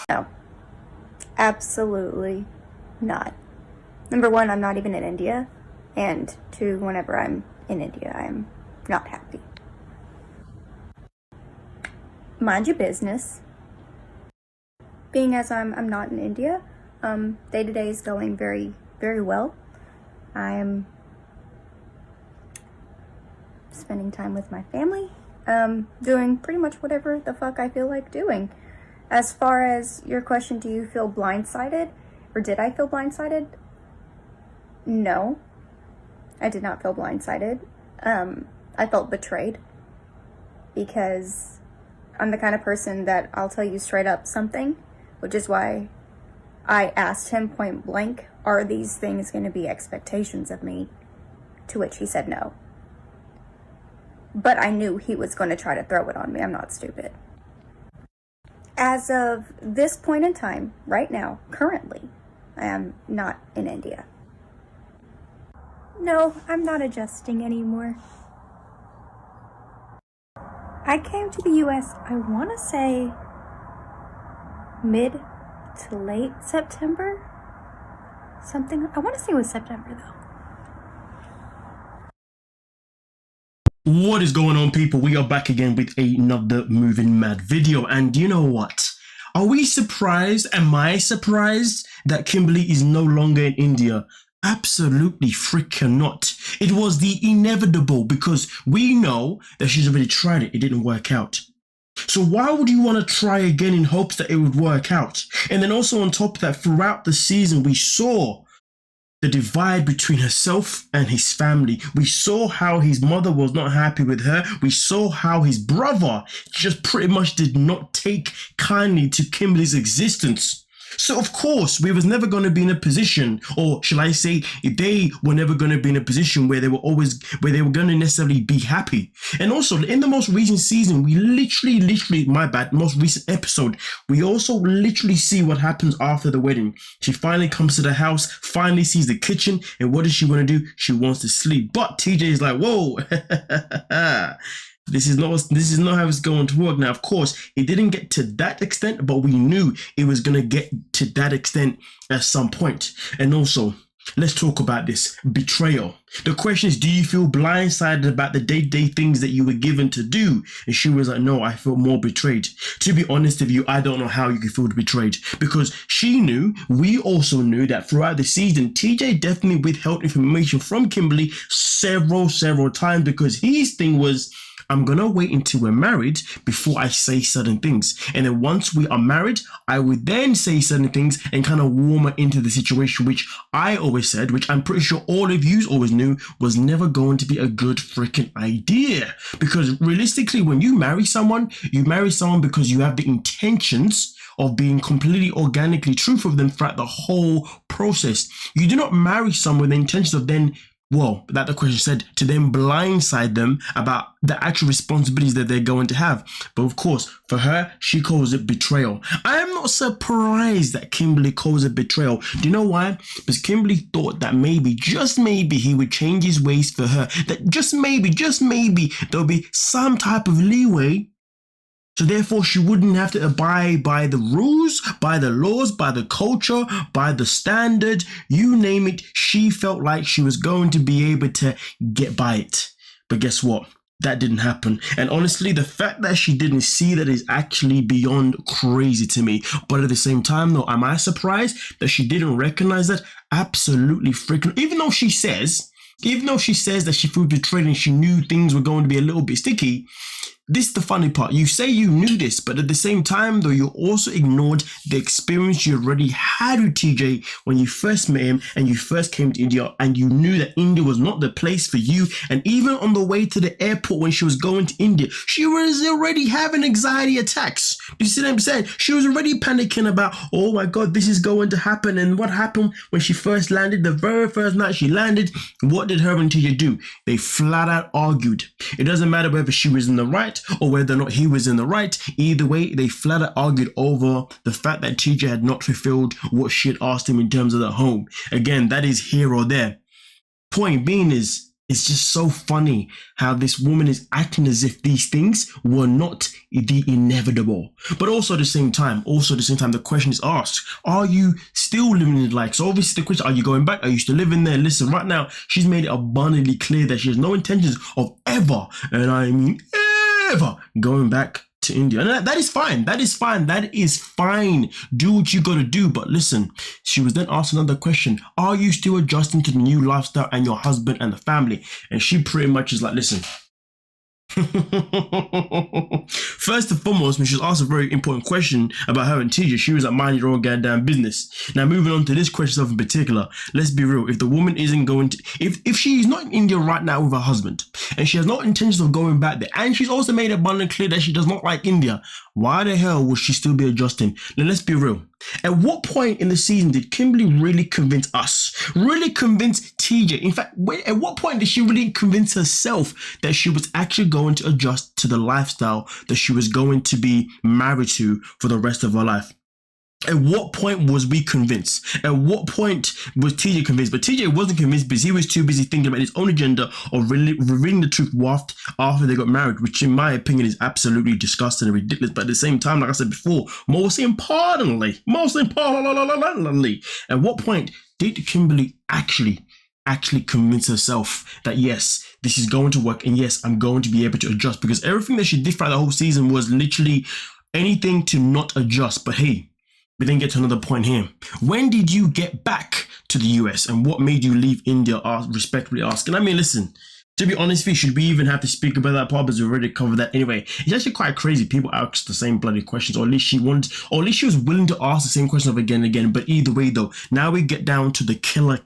No, absolutely not. Number one, I'm not even in India. And two, whenever I'm in India, I'm not happy. Mind your business. Being as I'm not in India, day to day is going very, very well. I'm spending time with my family, doing pretty much whatever the fuck I feel like doing. As far as your question, do you feel blindsided? Or did I feel blindsided? No, I did not feel blindsided. I felt betrayed because I'm the kind of person that I'll tell you straight up something, which is why I asked him point blank, are these things going to be expectations of me? To which he said no. But I knew he was going to try to throw it on me. I'm not stupid. As of this point in time, right now, currently, I am not in India. No, I'm not adjusting anymore. I came to the US, I want to say mid to late September. Something, I want to say it was September though. What is going on, people? We are back again with another MovingMAD video, and you know what? Are we surprised? Am I surprised that Kimberly is no longer in India? Absolutely freaking not. It was the inevitable, because we know that she's already tried it. It didn't work out. So why would you want to try again in hopes that it would work out? And then also on top of that, throughout the season, we saw the divide between herself and his family. We saw how his mother was not happy with her. We saw how his brother just pretty much did not take kindly to Kimberly's existence. So of course, we was never going to be in a position, or shall I say, they were never going to be in a position where they were going to necessarily be happy. And also, in the most recent season, we literally, most recent episode, we also literally see what happens after the wedding. She finally comes to the house, finally sees the kitchen, and what does she want to do? She wants to sleep. But TJ is like, whoa, This is not how it's going to work. Now, of course, it didn't get to that extent, but we knew it was going to get to that extent at some point. And also, let's talk about this betrayal. The question is, do you feel blindsided about the day-to-day things that you were given to do? And she was like, no, I feel more betrayed. To be honest with you, I don't know how you could feel betrayed, because she knew, we also knew that throughout the season, TJ definitely withheld information from Kimberly several times, because his thing was, I'm going to wait until we're married before I say certain things. And then once we are married, I would then say certain things and kind of warm her into the situation, which I always said, which I'm pretty sure all of you always knew was never going to be a good freaking idea. Because realistically, when you marry someone because you have the intentions of being completely organically truthful with them throughout the whole process. You do not marry someone with the intentions of then, well, that the question said, to then blindside them about the actual responsibilities that they're going to have. But of course, for her, she calls it betrayal. I am not surprised that Kimberly calls it betrayal. Do you know why? Because Kimberly thought that maybe, just maybe, he would change his ways for her. That just maybe, there'll be some type of leeway. So therefore, she wouldn't have to abide by the rules, by the laws, by the culture, by the standard, you name it. She felt like she was going to be able to get by it. But guess what? That didn't happen. And honestly, the fact that she didn't see that is actually beyond crazy to me. But at the same time, though, am I surprised that she didn't recognize that? Absolutely freaking. Even though she says that she felt betrayed and she knew things were going to be a little bit sticky, this is the funny part. You say you knew this, but at the same time, though, you also ignored the experience you already had with TJ when you first met him and you first came to India, and you knew that India was not the place for you. And even on the way to the airport when she was going to India, she was already having anxiety attacks. You see what I'm saying? She was already panicking about, oh my God, this is going to happen. And what happened when she first landed? The very first night she landed, what did her and TJ do? They flat out argued. It doesn't matter whether she was in the right or whether or not he was in the right. Either way, they flat out argued over the fact that TJ had not fulfilled what she had asked him in terms of the home. Again, that is here or there. Point being is, It's just so funny how this woman is acting as if these things were not the inevitable. But also at the same time, the question is asked, are you still living in life? So obviously the question, are you going back? Are you still living there? Listen, right now, she's made it abundantly clear that she has no intentions of ever, and I mean ever, going back to India. And that is fine. That is fine. That is fine. Do what you got to do. But listen, she was then asked another question. Are you still adjusting to the new lifestyle and your husband and the family? And she pretty much is like, listen. First and foremost, when she was asked a very important question about her and TJ, she was like, mind your own goddamn business. Now, moving on to this question in particular, let's be real. If the woman isn't going to, if she's not in India right now with her husband, and she has no intentions of going back there, and she's also made it abundantly clear that she does not like India, why the hell would she still be adjusting? Now, let's be real. At what point in the season did Kimberly really convince us, really convince TJ? In fact, at what point did she really convince herself that she was actually going to adjust to the lifestyle that she was going to be married to for the rest of her life? At what point was we convinced? At what point was TJ convinced? But TJ wasn't convinced because he was too busy thinking about his own agenda of revealing the truth after they got married, which in my opinion is absolutely disgusting and ridiculous. But at the same time, like I said before, most importantly, at what point did Kimberly actually convince herself that yes, this is going to work, and yes, I'm going to be able to adjust? Because everything that she did throughout the whole season was literally anything to not adjust. But hey, we then get to another point here. When did you get back to the US, and what made you leave India? Respectfully asking. I mean, listen, to be honest with you, should we even have to speak about that part? Because we already covered that anyway. It's actually quite crazy. People ask the same bloody questions, or at least she was willing to ask the same question again and again. But either way, though, now we get down to the killer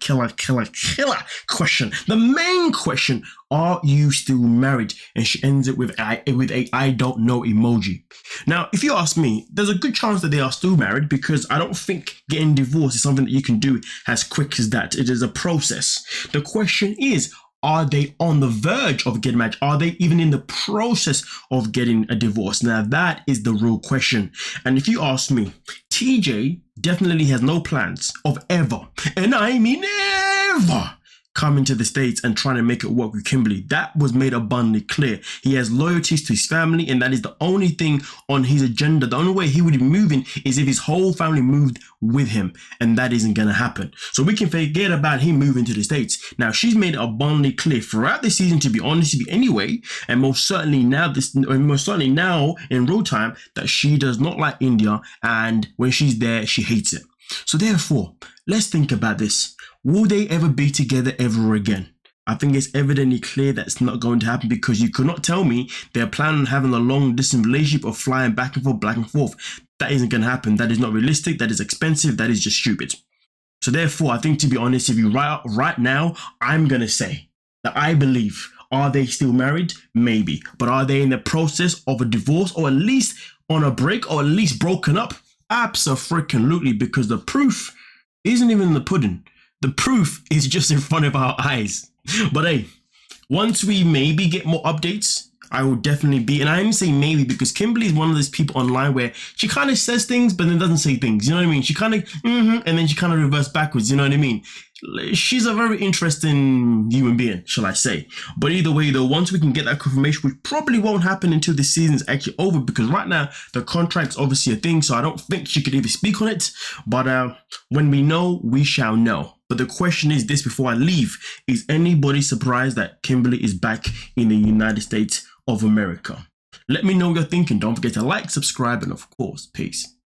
question, the main question: are you still married? And she ends it with a I don't know emoji. Now, if you ask me, there's a good chance that they are still married, because I don't think getting divorced is something that you can do as quick as that. It is a process. The question is, are they on the verge of getting married? Are they even in the process of getting a divorce? Now, that is the real question. And if you ask me, TJ definitely has no plans of ever, and I mean ever, coming to the States and trying to make it work with Kimberly. That was made abundantly clear. He has loyalties to his family, and that is the only thing on his agenda. The only way he would be moving is if his whole family moved with him, and that isn't going to happen. So we can forget about him moving to the States. Now, she's made it abundantly clear throughout the season, to be honest with you anyway, and most certainly now in real time, that she does not like India, and when she's there, she hates it. So therefore, let's think about this. Will they ever be together ever again? I think it's evidently clear that it's not going to happen, because you could not tell me they're planning on having a long distance relationship of flying back and forth. That isn't going to happen. That is not realistic. That is expensive. That is just stupid. So therefore, I think, to be honest, if you right now, I'm going to say that I believe, are they still married? Maybe. But are they in the process of a divorce, or at least on a break, or at least broken up? Abso-freaking-lutely, because the proof isn't even in the pudding. The proof is just in front of our eyes. But hey, once we maybe get more updates, I will definitely be, and I only say maybe because Kimberly is one of those people online where she kind of says things but then doesn't say things, you know what I mean? She kind of and then she kind of reverses backwards, you know what I mean? She's a very interesting human being, shall I say. But either way though, once we can get that confirmation, which probably won't happen until the season's actually over, because right now the contract's obviously a thing, so I don't think she could even speak on it. But when we know, we shall know. But the question is this before I leave: is anybody surprised that Kimberly is back in the United States of America? Let me know what you're thinking. Don't forget to like, subscribe, and of course, peace.